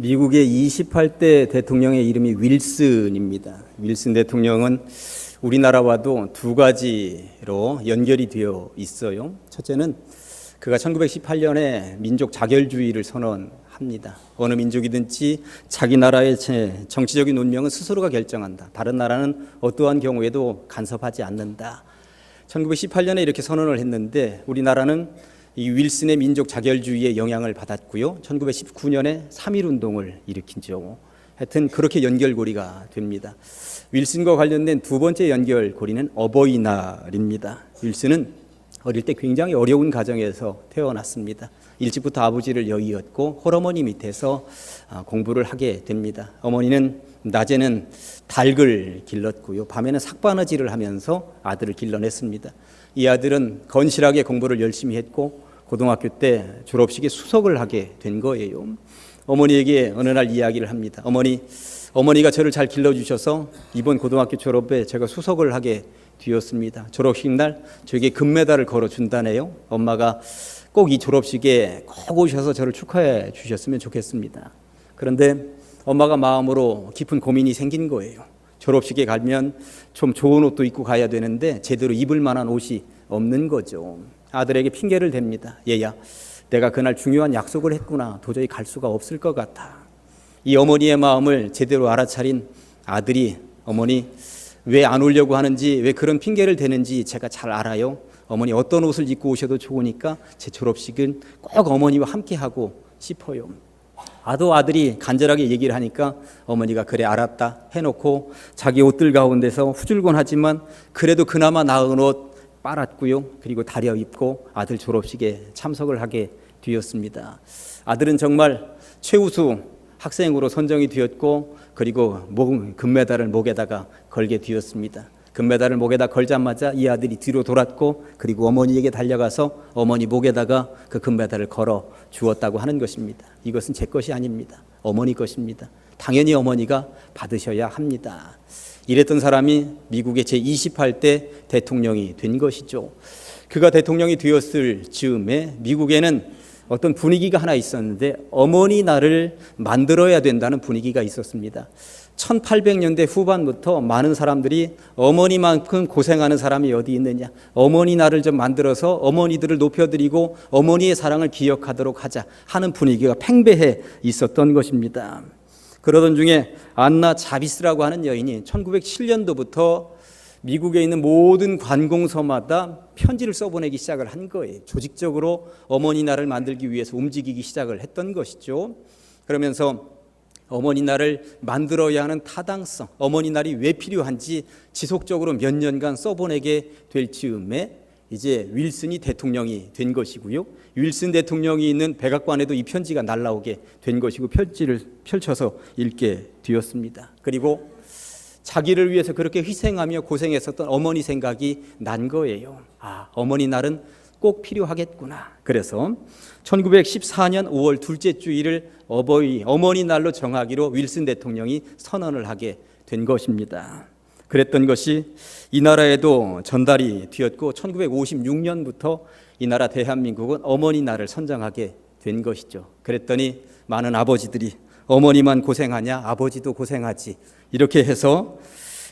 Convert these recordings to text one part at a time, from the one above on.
미국의 28대 대통령의 이름이 윌슨입니다. 윌슨 대통령은 우리나라와도 두 가지로 연결이 되어 있어요. 첫째는 그가 1918년에 민족 자결주의를 선언합니다. 어느 민족이든지 자기 나라의 정치적인 운명은 스스로가 결정한다. 다른 나라는 어떠한 경우에도 간섭하지 않는다. 1918년에 이렇게 선언을 했는데 우리나라는 이 윌슨의 민족 자결주의의 영향을 받았고요. 1919년에 3.1운동을 일으키죠. 하여튼 그렇게 연결고리가 됩니다. 윌슨과 관련된 두 번째 연결고리는 어버이날입니다. 윌슨은 어릴 때 굉장히 어려운 가정에서 태어났습니다. 일찍부터 아버지를 여의었고 홀어머니 밑에서 공부를 하게 됩니다. 어머니는 낮에는 닭을 길렀고요. 밤에는 삭바느질을 하면서 아들을 길러냈습니다. 이 아들은 건실하게 공부를 열심히 했고 고등학교 때 졸업식에 수석을 하게 된 거예요. 어머니에게 어느 날 이야기를 합니다. 어머니가 저를 잘 길러주셔서 이번 고등학교 졸업에 제가 수석을 하게 되었습니다. 졸업식 날 저에게 금메달을 걸어준다네요. 엄마가 꼭 이 졸업식에 꼭 오셔서 저를 축하해 주셨으면 좋겠습니다. 그런데 엄마가 마음으로 깊은 고민이 생긴 거예요. 졸업식에 가면 좀 좋은 옷도 입고 가야 되는데 제대로 입을 만한 옷이 없는 거죠. 아들에게 핑계를 댑니다. 얘야, 내가 그날 중요한 약속을 했구나. 도저히 갈 수가 없을 것 같아. 이 어머니의 마음을 제대로 알아차린 아들이 어머니 왜 안 오려고 하는지, 왜 그런 핑계를 대는지 제가 잘 알아요. 어머니 어떤 옷을 입고 오셔도 좋으니까 제 졸업식은 꼭 어머니와 함께 하고 싶어요. 아들이 간절하게 얘기를 하니까 어머니가 그래 알았다 해놓고 자기 옷들 가운데서 후줄근하지만 그래도 그나마 나은 옷 빨았고요. 그리고 다려 입고 아들 졸업식에 참석을 하게 되었습니다. 아들은 정말 최우수 학생으로 선정이 되었고 그리고 금메달을 목에다가 걸게 되었습니다. 금메달을 목에다 걸자마자 이 아들이 뒤로 돌았고 그리고 어머니에게 달려가서 어머니 목에다가 그 금메달을 걸어 주었다고 하는 것입니다. 이것은 제 것이 아닙니다. 어머니 것입니다. 당연히 어머니가 받으셔야 합니다. 이랬던 사람이 미국의 제28대 대통령이 된 것이죠. 그가 대통령이 되었을 즈음에 미국에는 어떤 분위기가 하나 있었는데 어머니 날을 만들어야 된다는 분위기가 있었습니다. 1800년대 후반부터 많은 사람들이 어머니만큼 고생하는 사람이 어디 있느냐, 어머니 날을 좀 만들어서 어머니들을 높여드리고 어머니의 사랑을 기억하도록 하자 하는 분위기가 팽배해 있었던 것입니다. 그러던 중에 안나 자비스라고 하는 여인이 1907년도부터 미국에 있는 모든 관공서마다 편지를 써보내기 시작을 한 거예요. 조직적으로 어머니 날을 만들기 위해서 움직이기 시작을 했던 것이죠. 그러면서 어머니 날을 만들어야 하는 타당성, 어머니 날이 왜 필요한지 지속적으로 몇 년간 써보내게 될 즈음에 이제 윌슨이 대통령이 된 것이고요. 윌슨 대통령이 있는 백악관에도 이 편지가 날라오게 된 것이고 편지를 펼쳐서 읽게 되었습니다. 그리고 자기를 위해서 그렇게 희생하며 고생했었던 어머니 생각이 난 거예요. 어머니 날은 꼭 필요하겠구나. 그래서 1914년 5월 둘째 주일을 어머니 날로 정하기로 윌슨 대통령이 선언을 하게 된 것입니다. 그랬던 것이 이 나라에도 전달이 되었고 1956년부터 이 나라 대한민국은 어머니 날을 선정하게 된 것이죠. 그랬더니 많은 아버지들이 어머니만 고생하냐, 아버지도 고생하지. 이렇게 해서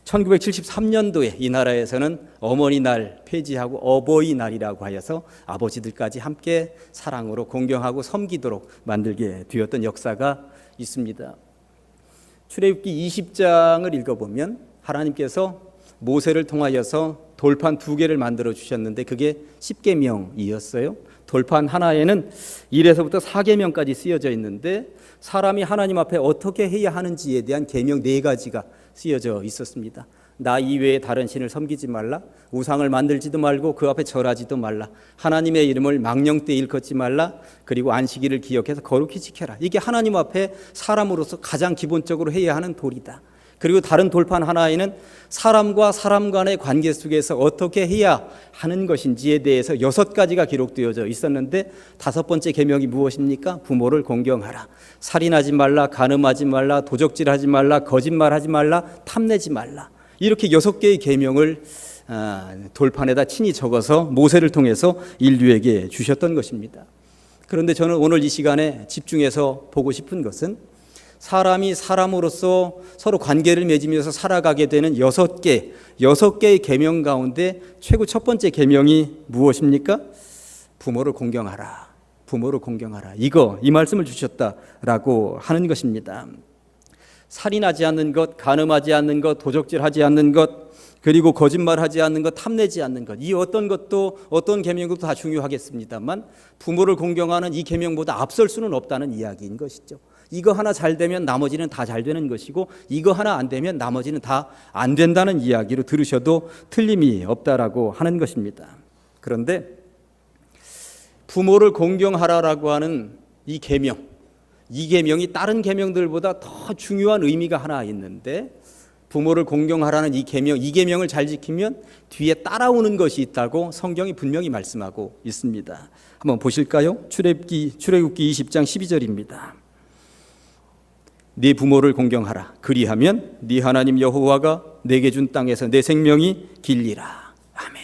1973년도에 이 나라에서는 어머니 날 폐지하고 어버이날이라고 하여서 아버지들까지 함께 사랑으로 공경하고 섬기도록 만들게 되었던 역사가 있습니다. 출애굽기 20장을 읽어보면 하나님께서 모세를 통하여서 돌판 2개를 만들어 주셨는데 그게 10계명이었어요. 돌판 하나에는 1에서부터 4계명까지 쓰여져 있는데 사람이 하나님 앞에 어떻게 해야 하는지에 대한 계명 4가지가 쓰여져 있었습니다. 나 이외에 다른 신을 섬기지 말라, 우상을 만들지도 말고 그 앞에 절하지도 말라, 하나님의 이름을 망령되이 일컫지 말라, 그리고 안식일을 기억해서 거룩히 지켜라. 이게 하나님 앞에 사람으로서 가장 기본적으로 해야 하는 도리다. 그리고 다른 돌판 하나에는 사람과 사람 간의 관계 속에서 어떻게 해야 하는 것인지에 대해서 6가지가 기록되어져 있었는데 5번째 계명이 무엇입니까? 부모를 공경하라, 살인하지 말라, 간음하지 말라, 도적질하지 말라, 거짓말하지 말라, 탐내지 말라. 이렇게 6개의 계명을 돌판에다 친히 적어서 모세를 통해서 인류에게 주셨던 것입니다. 그런데 저는 오늘 이 시간에 집중해서 보고 싶은 것은 사람이 사람으로서 서로 관계를 맺으면서 살아가게 되는 6개의 계명 가운데 최고 첫 번째 계명이 무엇입니까? 부모를 공경하라. 부모를 공경하라. 이 말씀을 주셨다라고 하는 것입니다. 살인하지 않는 것, 간음하지 않는 것, 도적질하지 않는 것, 그리고 거짓말하지 않는 것, 탐내지 않는 것, 이 어떤 계명도 다 중요하겠습니다만 부모를 공경하는 이 계명보다 앞설 수는 없다는 이야기인 것이죠. 이거 하나 잘 되면 나머지는 다 잘 되는 것이고 이거 하나 안 되면 나머지는 다 안 된다는 이야기로 들으셔도 틀림이 없다라고 하는 것입니다. 그런데 부모를 공경하라라고 하는 이 계명이 다른 계명들보다 더 중요한 의미가 하나 있는데 부모를 공경하라는 이 계명을 잘 지키면 뒤에 따라오는 것이 있다고 성경이 분명히 말씀하고 있습니다. 한번 보실까요? 출애굽기 20장 12절입니다. 네 부모를 공경하라. 그리하면 네 하나님 여호와가 내게 준 땅에서 내 생명이 길리라. 아멘.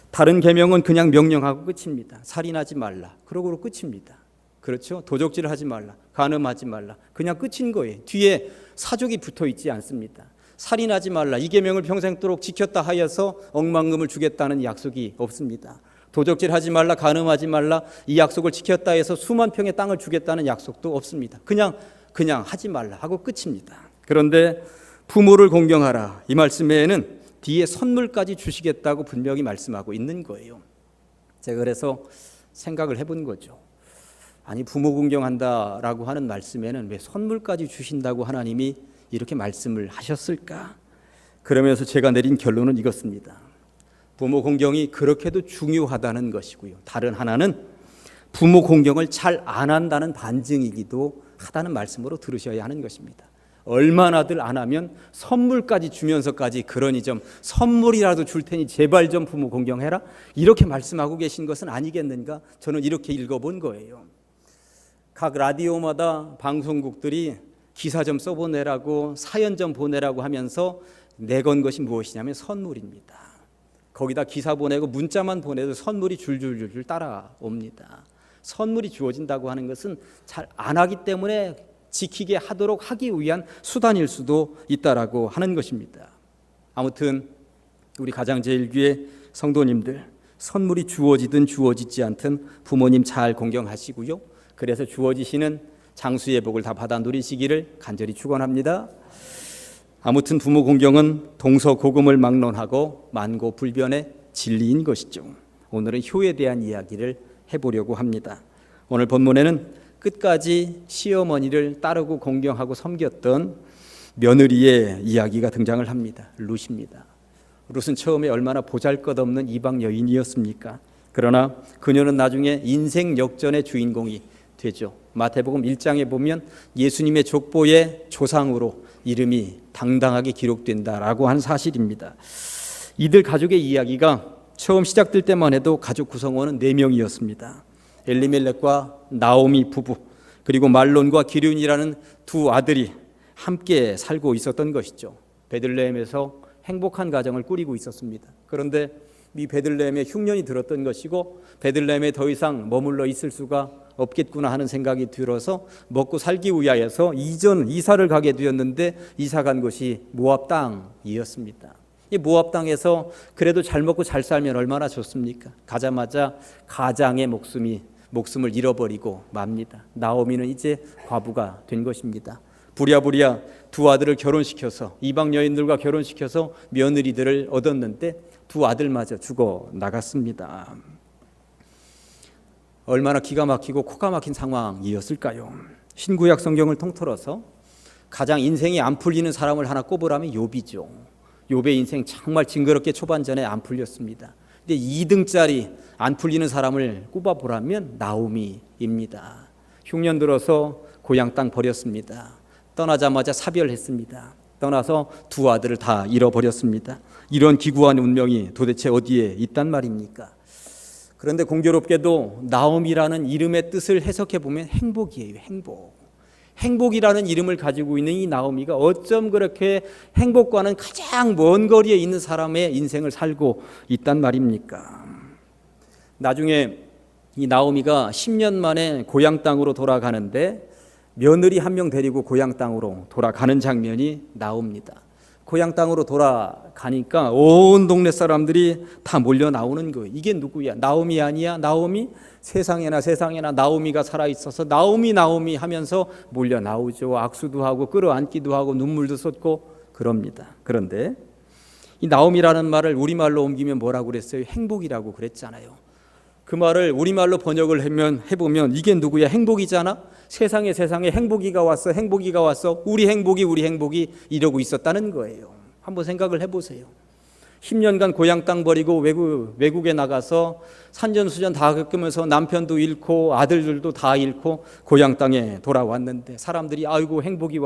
다른 계명은 그냥 명령하고 끝입니다. 살인하지 말라. 그러고 끝입니다. 그렇죠? 도적질하지 말라. 간음하지 말라. 그냥 끝인 거예요. 뒤에 사족이 붙어 있지 않습니다. 살인하지 말라. 이 계명을 평생도록 지켰다 하여서 억만금을 주겠다는 약속이 없습니다. 도적질하지 말라. 간음하지 말라. 이 약속을 지켰다 해서 수만 평의 땅을 주겠다는 약속도 없습니다. 그냥 하지 말라 하고 끝입니다. 그런데 부모를 공경하라. 이 말씀에는 뒤에 선물까지 주시겠다고 분명히 말씀하고 있는 거예요. 제가 그래서 생각을 해본 거죠. 아니 부모 공경한다라고 하는 말씀에는 왜 선물까지 주신다고 하나님이 이렇게 말씀을 하셨을까? 그러면서 제가 내린 결론은 이것입니다. 부모 공경이 그렇게도 중요하다는 것이고요. 다른 하나는 부모 공경을 잘 안 한다는 반증이기도 하다는 말씀으로 들으셔야 하는 것입니다. 얼마나들 안 하면 선물까지 주면서까지 그러니 좀 선물이라도 줄 테니 제발 좀 부모 공경해라 이렇게 말씀하고 계신 것은 아니겠는가? 저는 이렇게 읽어본 거예요. 각 라디오마다 방송국들이 기사 좀 써보내라고 사연 좀 보내라고 하면서 내건 것이 무엇이냐면 선물입니다. 거기다 기사 보내고 문자만 보내도 선물이 줄줄줄 따라옵니다. 선물이 주어진다고 하는 것은 잘 안 하기 때문에 지키게 하도록 하기 위한 수단일 수도 있다라고 하는 것입니다. 아무튼 우리 가장제일교회 성도님들 선물이 주어지든 주어지지 않든 부모님 잘 공경하시고요. 그래서 주어지시는 장수의 복을 다 받아 누리시기를 간절히 축원합니다. 아무튼 부모 공경은 동서고금을 막론하고 만고불변의 진리인 것이죠. 오늘은 효에 대한 이야기를 해보려고 합니다. 오늘 본문에는 끝까지 시어머니를 따르고 공경하고 섬겼던 며느리의 이야기가 등장을 합니다. 룻입니다. 룻은 처음에 얼마나 보잘것없는 이방 여인이었습니까? 그러나 그녀는 나중에 인생 역전의 주인공이 되죠. 마태복음 1장에 보면 예수님의 족보의 조상으로 이름이 당당하게 기록된다라고 한 사실입니다. 이들 가족의 이야기가 처음 시작될 때만 해도 가족 구성원은 4명이었습니다. 엘리멜렉과 나오미 부부 그리고 말론과 기륜이라는 두 아들이 함께 살고 있었던 것이죠. 베들레헴에서 행복한 가정을 꾸리고 있었습니다. 그런데 이 베들레헴에 흉년이 들었던 것이고 베들레헴에 더 이상 머물러 있을 수가 없겠구나 하는 생각이 들어서 먹고 살기 위하여서 이사를 가게 되었는데 이사 간 곳이 모압 땅이었습니다. 이 모압 땅에서 그래도 잘 먹고 잘 살면 얼마나 좋습니까? 가자마자 가장의 목숨을 잃어버리고 맙니다. 나오미는 이제 과부가 된 것입니다. 부랴부랴 두 아들을 결혼시켜서 이방 여인들과 결혼시켜서 며느리들을 얻었는데 두 아들마저 죽어 나갔습니다. 얼마나 기가 막히고 코가 막힌 상황이었을까요? 신구약 성경을 통틀어서 가장 인생이 안 풀리는 사람을 하나 꼽으라면 욥이죠. 욥의 인생 정말 징그럽게 초반전에 안 풀렸습니다. 근데 2등짜리 안 풀리는 사람을 꼽아보라면 나오미입니다. 흉년 들어서 고향 땅 버렸습니다. 떠나자마자 사별했습니다. 떠나서 두 아들을 다 잃어버렸습니다. 이런 기구한 운명이 도대체 어디에 있단 말입니까? 그런데 공교롭게도 나오미라는 이름의 뜻을 해석해 보면 행복이에요. 행복이라는 이름을 가지고 있는 이 나오미가 어쩜 그렇게 행복과는 가장 먼 거리에 있는 사람의 인생을 살고 있단 말입니까? 나중에 이 나오미가 10년 만에 고향 땅으로 돌아가는데 며느리 한 명 데리고 고향 땅으로 돌아가는 장면이 나옵니다. 고향 땅으로 돌아가니까 온 동네 사람들이 다 몰려 나오는 거예요. 이게 누구야? 나오미 아니야? 나오미? 세상에나 나오미가 살아있어서 나오미 하면서 몰려 나오죠. 악수도 하고 끌어안기도 하고 눈물도 쏟고 그럽니다. 그런데 이 나오미라는 말을 우리말로 옮기면 뭐라고 그랬어요? 행복이라고 그랬잖아요. 그 말을 우리말로 번역을 해보면 이게 누구야? 행복이잖아. 세상에 행복이가 왔어. 우리 행복이 이러고 있었다는 거예요. 한번 생각을 해보세요. 10년간 고향 땅 버리고 외국에 나가서 산전수전 다 겪으면서 남편도 잃고 아들들도 다 잃고 고향 땅에 돌아왔는데 사람들이 아이고 행복이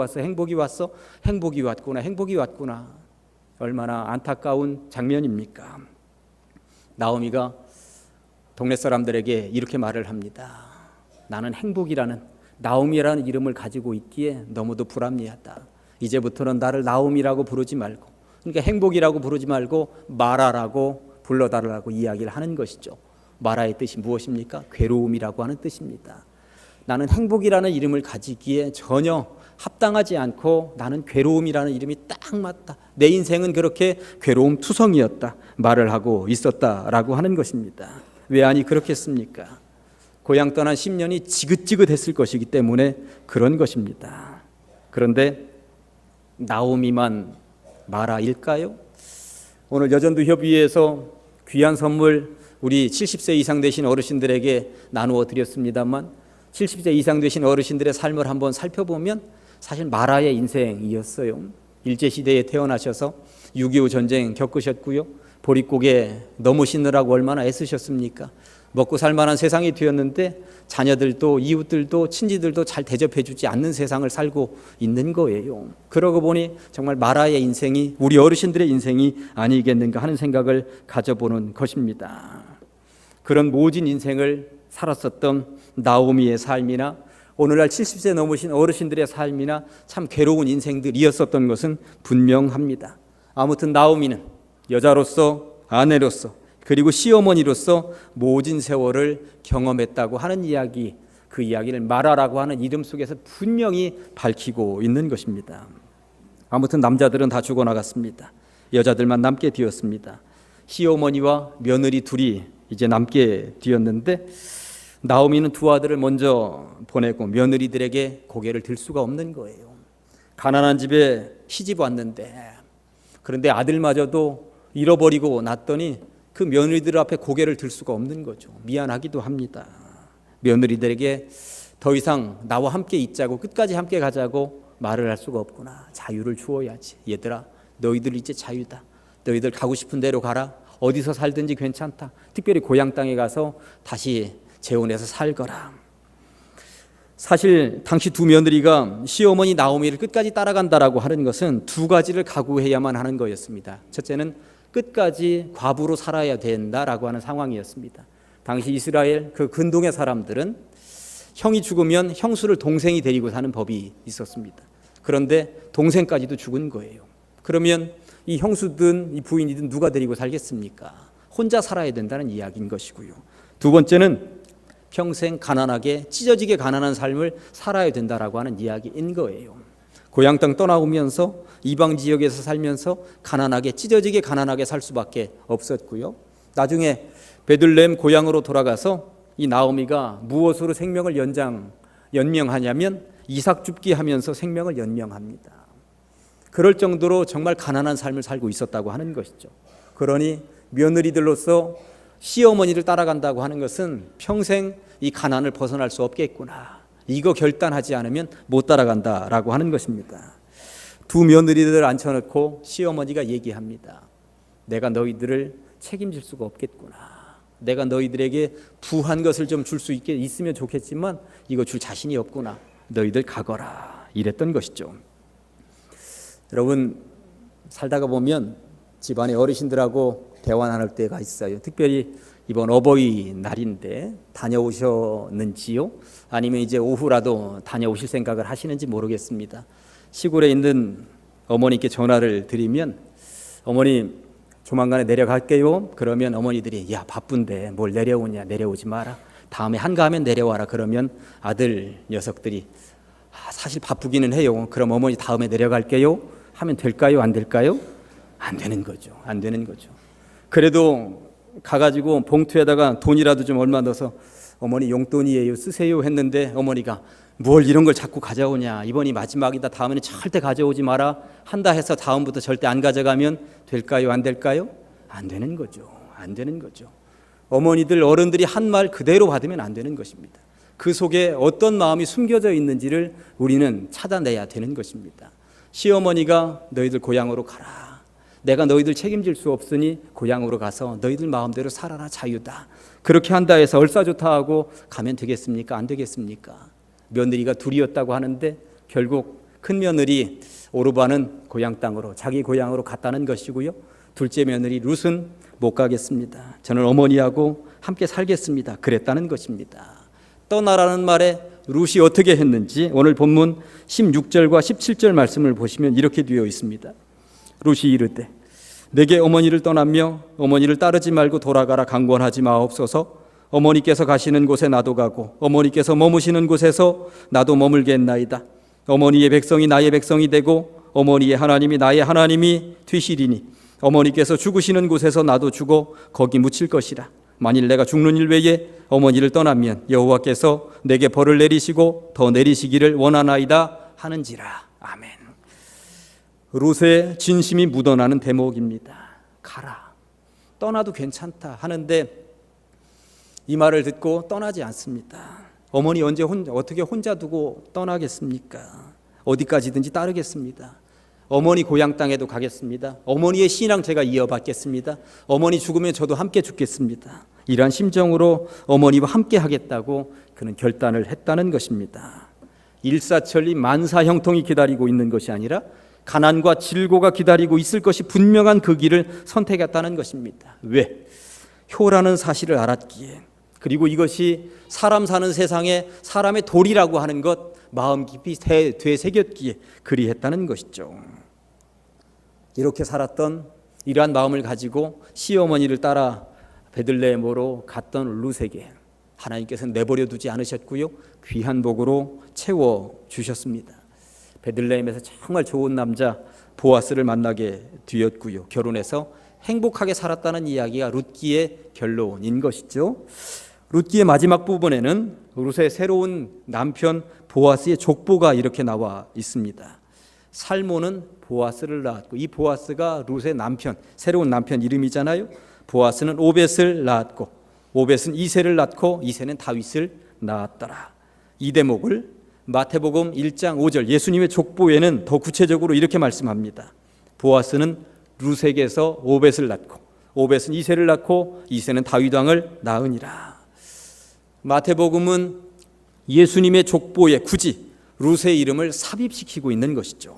왔구나. 얼마나 안타까운 장면입니까? 나오미가 동네 사람들에게 이렇게 말을 합니다. 나는 행복이라는 나오미라는 이름을 가지고 있기에 너무도 불합리하다. 이제부터는 나를 나오미라고 부르지 말고, 그러니까 행복이라고 부르지 말고 마라라고 불러달라고 이야기를 하는 것이죠. 마라의 뜻이 무엇입니까? 괴로움이라고 하는 뜻입니다. 나는 행복이라는 이름을 가지기에 전혀 합당하지 않고 나는 괴로움이라는 이름이 딱 맞다. 내 인생은 그렇게 괴로움 투성이었다. 말을 하고 있었다라고 하는 것입니다. 왜 아니 그렇겠습니까? 고향 떠난 10년이 지긋지긋했을 것이기 때문에 그런 것입니다. 그런데 나오미만 마라일까요? 오늘 여전도 협의회에서 귀한 선물 우리 70세 이상 되신 어르신들에게 나누어 드렸습니다만 70세 이상 되신 어르신들의 삶을 한번 살펴보면 사실 마라의 인생이었어요. 일제시대에 태어나셔서 6.25 전쟁 겪으셨고요. 보릿고개 넘으시느라고 얼마나 애쓰셨습니까? 먹고 살만한 세상이 되었는데 자녀들도 이웃들도 친지들도 잘 대접해주지 않는 세상을 살고 있는 거예요. 그러고 보니 정말 마라의 인생이 우리 어르신들의 인생이 아니겠는가 하는 생각을 가져보는 것입니다. 그런 모진 인생을 살았었던 나오미의 삶이나 오늘날 70세 넘으신 어르신들의 삶이나 참 괴로운 인생들이었었던 것은 분명합니다. 아무튼 나오미는 여자로서 아내로서 그리고 시어머니로서 모진 세월을 경험했다고 하는 이야기, 그 이야기를 마라라고 하는 이름 속에서 분명히 밝히고 있는 것입니다. 아무튼 남자들은 다 죽어나갔습니다. 여자들만 남게 되었습니다. 시어머니와 며느리 둘이 이제 남게 되었는데 나오미는 두 아들을 먼저 보내고 며느리들에게 고개를 들 수가 없는 거예요. 가난한 집에 시집 왔는데 그런데 아들마저도 잃어버리고 났더니 그 며느리들 앞에 고개를 들 수가 없는 거죠. 미안하기도 합니다. 며느리들에게 더 이상 나와 함께 있자고 끝까지 함께 가자고 말을 할 수가 없구나. 자유를 주어야지. 얘들아 너희들 이제 자유다. 너희들 가고 싶은 대로 가라. 어디서 살든지 괜찮다. 특별히 고향 땅에 가서 다시 재혼해서 살거라. 사실 당시 두 며느리가 시어머니 나오미를 끝까지 따라간다라고 하는 것은 두 가지를 각오해야만 하는 거였습니다. 첫째는 끝까지 과부로 살아야 된다라고 하는 상황이었습니다. 당시 이스라엘 그 근동의 사람들은 형이 죽으면 형수를 동생이 데리고 사는 법이 있었습니다. 그런데 동생까지도 죽은 거예요. 그러면 이 형수든 이 부인이든 누가 데리고 살겠습니까? 혼자 살아야 된다는 이야기인 것이고요. 두 번째는 평생 가난하게 찢어지게 가난한 삶을 살아야 된다라고 하는 이야기인 거예요. 고향 땅 떠나오면서 이방 지역에서 살면서 가난하게 찢어지게 가난하게 살 수밖에 없었고요. 나중에 베들레헴 고향으로 돌아가서 이 나오미가 무엇으로 생명을 연명하냐면 이삭 줍기 하면서 생명을 연명합니다. 그럴 정도로 정말 가난한 삶을 살고 있었다고 하는 것이죠. 그러니 며느리들로서 시어머니를 따라간다고 하는 것은 평생 이 가난을 벗어날 수 없겠구나. 이거 결단하지 않으면 못 따라간다라고 하는 것입니다. 두 며느리들을 앉혀놓고 시어머니가 얘기합니다. 내가 너희들을 책임질 수가 없겠구나. 내가 너희들에게 부한 것을 좀 줄 수 있으면 좋겠지만 이거 줄 자신이 없구나. 너희들 가거라. 이랬던 것이죠. 여러분 살다가 보면 집안의 어르신들하고 대화 나눌 때가 있어요. 특별히 이번 어버이날인데 다녀오셨는지요? 아니면 이제 오후라도 다녀오실 생각을 하시는지 모르겠습니다. 시골에 있는 어머니께 전화를 드리면 어머니 조만간에 내려갈게요. 그러면 어머니들이 야 바쁜데 뭘 내려오냐, 내려오지 마라. 다음에 한가하면 내려와라. 그러면 아들 녀석들이 사실 바쁘기는 해요. 그럼 어머니 다음에 내려갈게요 하면 될까요? 안 될까요? 안 되는 거죠. 안 되는 거죠. 그래도 가가지고 봉투에다가 돈이라도 좀 얼마 넣어서 어머니 용돈이에요 쓰세요 했는데 어머니가 뭘 이런 걸 자꾸 가져오냐, 이번이 마지막이다, 다음에는 절대 가져오지 마라 한다 해서 다음부터 절대 안 가져가면 될까요? 안 될까요? 안 되는 거죠. 안 되는 거죠. 어머니들, 어른들이 한 말 그대로 받으면 안 되는 것입니다. 그 속에 어떤 마음이 숨겨져 있는지를 우리는 찾아내야 되는 것입니다. 시어머니가 너희들 고향으로 가라, 내가 너희들 책임질 수 없으니 고향으로 가서 너희들 마음대로 살아라, 자유다, 그렇게 한다 해서 얼싸좋다 하고 가면 되겠습니까? 안 되겠습니까? 며느리가 둘이었다고 하는데 결국 큰 며느리 오르바는 고향 땅으로, 자기 고향으로 갔다는 것이고요, 둘째 며느리 룻은 못 가겠습니다, 저는 어머니하고 함께 살겠습니다, 그랬다는 것입니다. 떠나라는 말에 룻이 어떻게 했는지 오늘 본문 16절과 17절 말씀을 보시면 이렇게 되어 있습니다. 룻이 이르되 내게 어머니를 떠나며 어머니를 따르지 말고 돌아가라 강권하지 마옵소서. 어머니께서 가시는 곳에 나도 가고 어머니께서 머무시는 곳에서 나도 머물겠나이다. 어머니의 백성이 나의 백성이 되고 어머니의 하나님이 나의 하나님이 되시리니 어머니께서 죽으시는 곳에서 나도 죽어 거기 묻힐 것이라. 만일 내가 죽는 일 외에 어머니를 떠나면 여호와께서 내게 벌을 내리시고 더 내리시기를 원하나이다 하는지라. 아멘. 룻의 진심이 묻어나는 대목입니다. 가라, 떠나도 괜찮다 하는데 이 말을 듣고 떠나지 않습니다. 어머니 어떻게 혼자 두고 떠나겠습니까? 어디까지든지 따르겠습니다. 어머니 고향 땅에도 가겠습니다. 어머니의 신앙 제가 이어받겠습니다. 어머니 죽으면 저도 함께 죽겠습니다. 이러한 심정으로 어머니와 함께 하겠다고 그는 결단을 했다는 것입니다. 일사천리 만사형통이 기다리고 있는 것이 아니라 가난과 질고가 기다리고 있을 것이 분명한 그 길을 선택했다는 것입니다. 왜? 효라는 사실을 알았기에, 그리고 이것이 사람 사는 세상에 사람의 도리라고 하는 것 마음 깊이 되새겼기에 그리했다는 것이죠. 이렇게 살았던 이러한 마음을 가지고 시어머니를 따라 베들레헴으로 갔던 룻에게 하나님께서는 내버려 두지 않으셨고요, 귀한 복으로 채워주셨습니다. 베들레헴에서 정말 좋은 남자 보아스를 만나게 되었고요, 결혼해서 행복하게 살았다는 이야기가 룻기의 결론인 것이죠. 룻기의 마지막 부분에는 룻의 새로운 남편 보아스의 족보가 이렇게 나와 있습니다. 살모는 보아스를 낳았고, 이 보아스가 룻의 남편, 새로운 남편 이름이잖아요. 보아스는 오벳을 낳았고, 오벳은 이새를 낳고, 이새는 다윗을 낳았더라. 이 대목을 마태복음 1장 5절 예수님의 족보에는 더 구체적으로 이렇게 말씀합니다. 보아스는 룻에게서 오벳을 낳고, 오벳은 이새를 낳고, 이새는 다윗 왕을 낳으니라. 마태복음은 예수님의 족보에 굳이 룻의 이름을 삽입시키고 있는 것이죠.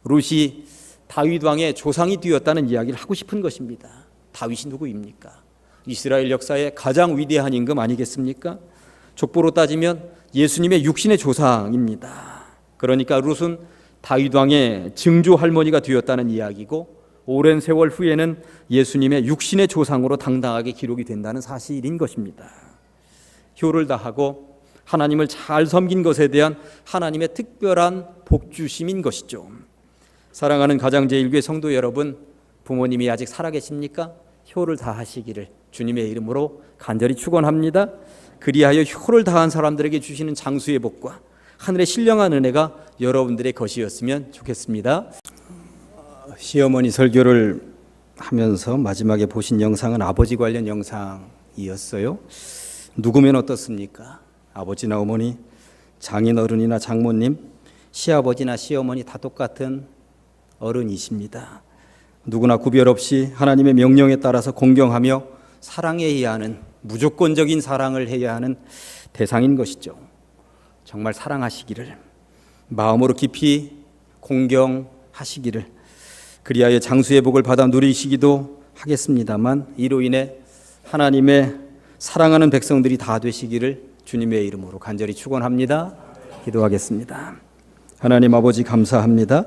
룻이 다윗 왕의 조상이 되었다는 이야기를 하고 싶은 것입니다. 다윗이 누구입니까? 이스라엘 역사의 가장 위대한 임금 아니겠습니까? 족보로 따지면 예수님의 육신의 조상입니다. 그러니까 룻은 다윗 왕의 증조 할머니가 되었다는 이야기고, 오랜 세월 후에는 예수님의 육신의 조상으로 당당하게 기록이 된다는 사실인 것입니다. 효를 다하고 하나님을 잘 섬긴 것에 대한 하나님의 특별한 복주심인 것이죠. 사랑하는 가장제일교회 성도 여러분, 부모님이 아직 살아계십니까? 효를 다하시기를 주님의 이름으로 간절히 축원합니다. 그리하여 효를 다한 사람들에게 주시는 장수의 복과 하늘의 신령한 은혜가 여러분들의 것이었으면 좋겠습니다. 시어머니 설교를 하면서 마지막에 보신 영상은 아버지 관련 영상이었어요. 누구면 어떻습니까? 아버지나 어머니, 장인어른이나 장모님, 시아버지나 시어머니 다 똑같은 어른이십니다. 누구나 구별 없이 하나님의 명령에 따라서 공경하며 사랑해야 하는, 무조건적인 사랑을 해야 하는 대상인 것이죠. 정말 사랑하시기를, 마음으로 깊이 공경하시기를, 그리하여 장수의 복을 받아 누리시기도 하겠습니다만, 이로 인해 하나님의 사랑하는 백성들이 다 되시기를 주님의 이름으로 간절히 축원합니다. 기도하겠습니다. 하나님 아버지 감사합니다.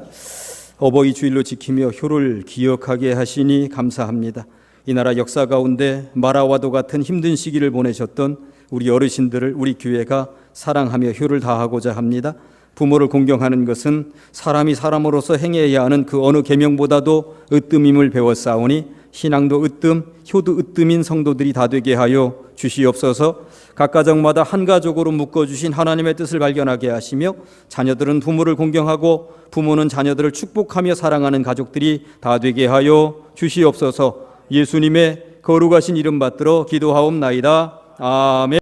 어버이 주일로 지키며 효를 기억하게 하시니 감사합니다. 이 나라 역사 가운데 마라와도 같은 힘든 시기를 보내셨던 우리 어르신들을 우리 교회가 사랑하며 효를 다하고자 합니다. 부모를 공경하는 것은 사람이 사람으로서 행해야 하는 그 어느 계명보다도 으뜸임을 배웠사오니 신앙도 으뜸, 효도 으뜸인 성도들이 다 되게 하여 주시옵소서. 각 가정마다 한 가족으로 묶어주신 하나님의 뜻을 발견하게 하시며 자녀들은 부모를 공경하고 부모는 자녀들을 축복하며 사랑하는 가족들이 다 되게 하여 주시옵소서. 예수님의 거룩하신 이름 받들어 기도하옵나이다. 아멘.